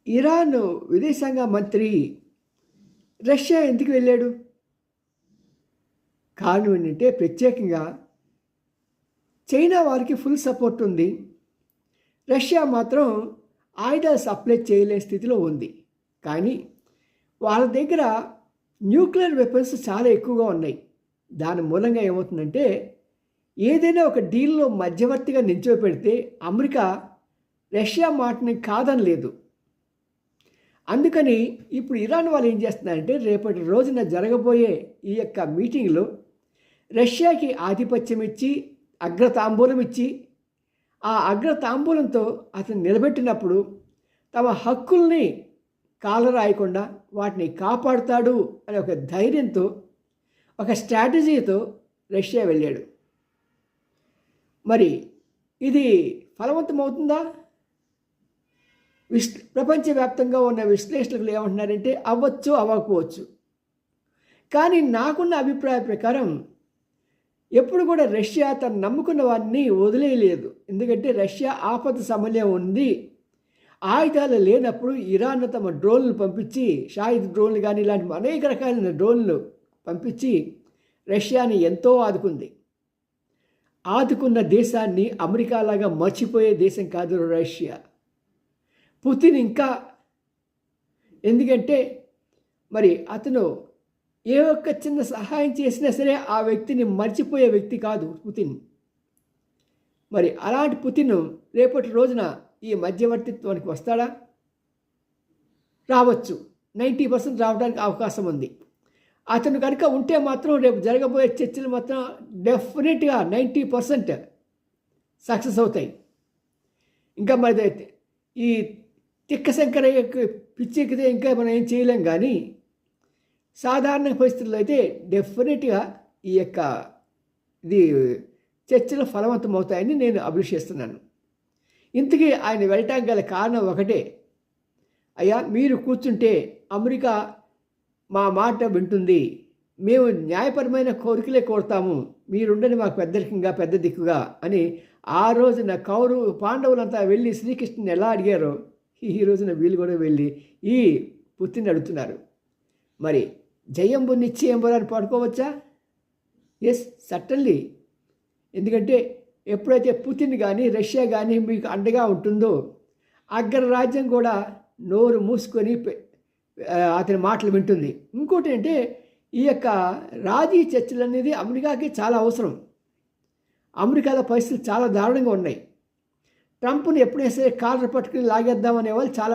Iran విదేశాంగ మంత్రి Russia ఎందుకు వెళ్ళాడు? కారణం ఏంటంటే ప్రత్యేకంగా చైనా వారికి ఫుల్ సపోర్ట్ ఉంది. రష్యా మాత్రం ఆయుధాలు సప్లై చేయలేని స్థితిలో ఉంది. కానీ వాళ్ళ దగ్గర న్యూక్లియర్ వెపన్స్ చాలా ఎక్కువగా ఉన్నాయి. దాని మూలంగా ఏమవుతుందంటే ఏదైనా ఒక డీల్లో మధ్యవర్తిగా నిల్చోపెడితే అమెరికా రష్యా మాటని కాదనలేదు. అందుకని ఇప్పుడు ఇరాన్ వాళ్ళు ఏం చేస్తున్నారంటే రేపటి రోజున జరగబోయే ఈ యొక్క మీటింగ్లో రష్యాకి ఆధిపత్యం ఇచ్చి అగ్రతాంబూలం ఇచ్చి ఆ అగ్రతాంబూలంతో అతను నిలబెట్టినప్పుడు తమ హక్కుల్ని కాలరాయకుండా వాటిని కాపాడుతాడు అనే ఒక ధైర్యంతో ఒక స్ట్రాటజీతో రష్యా వెళ్ళాడు. మరి ఇది ఫలవంతమవుతుందా? ప్రపంచవ్యాప్తంగా ఉన్న విశ్లేషకులు ఏమంటున్నారంటే అవ్వచ్చు, అవ్వకపోవచ్చు. కానీ నాకున్న అభిప్రాయ ప్రకారం ఎప్పుడు కూడా రష్యా తను నమ్ముకున్న వారిని వదిలేయలేదు. ఎందుకంటే రష్యా ఆపద సమయం ఉంది. ఆయుధాలు లేనప్పుడు ఇరాన్ తమ డ్రోన్లు పంపించి షాహిద్ డ్రోన్లు కానీ ఇలాంటి అనేక రకాలైన డ్రోన్లు పంపించి రష్యాని ఎంతో ఆదుకుంది. ఆదుకున్న దేశాన్ని అమెరికాలాగా మర్చిపోయే దేశం కాదు రష్యా. పుతిన్ ఇంకా, ఎందుకంటే మరి అతను ఏ ఒక్క చిన్న సహాయం చేసినా సరే ఆ వ్యక్తిని మర్చిపోయే వ్యక్తి కాదు పుతిన్. మరి అలాంటి పుతిన్ రేపటి రోజున ఈ మధ్యవర్తిత్వానికి వస్తాడా? రావచ్చు. 90% రావడానికి అవకాశం ఉంది. అతను కనుక ఉంటే మాత్రం రేపు జరగబోయే చర్చలు మాత్రం డెఫినెట్గా 90% సక్సెస్ అవుతాయి. ఇంకా మరి ఈ తిక్క శంకర పిచ్చెక్కితే ఇంకా మనం ఏం చేయలేం. కానీ సాధారణ పరిస్థితుల్లో అయితే డెఫినెట్గా ఈ యొక్క ఇది చర్చలు ఫలవంతం అవుతాయని నేను అభిలషిస్తున్నాను. ఇంతకీ ఆయన వెళ్ళటానికి గల కారణం ఒకటే, అయ్యా మీరు కూర్చుంటే అమెరికా మా మాట వింటుంది, మేము న్యాయపరమైన కోరికలే కోరుతాము, మీరుండని మాకు పెద్దరికంగా పెద్ద దిక్కుగా అని ఆ రోజున పాండవులంతా వెళ్ళి శ్రీకృష్ణుని ఎలా అడిగారో ఈ రోజున వీళ్ళు కూడా వెళ్ళి ఈ పుత్తిని అడుగుతున్నారు. మరి జయంబు నిశ్చయంబురాన్ని పాడుకోవచ్చా? Yes, certainly. ఎందుకంటే ఎప్పుడైతే పుతిన్ కానీ రష్యా కానీ మీకు అండగా ఉంటుందో అగ్రరాజ్యం కూడా నోరు మూసుకొని అతని మాటలు వింటుంది. ఇంకోటి అంటే ఈ యొక్క రాజీ చర్చలు అనేది అమెరికాకి చాలా అవసరం. అమెరికాలో పరిస్థితులు చాలా దారుణంగా ఉన్నాయి. ట్రంప్ని ఎప్పుడైతే కాలర్ పట్టుకుని లాగేద్దామనే వాళ్ళు చాలా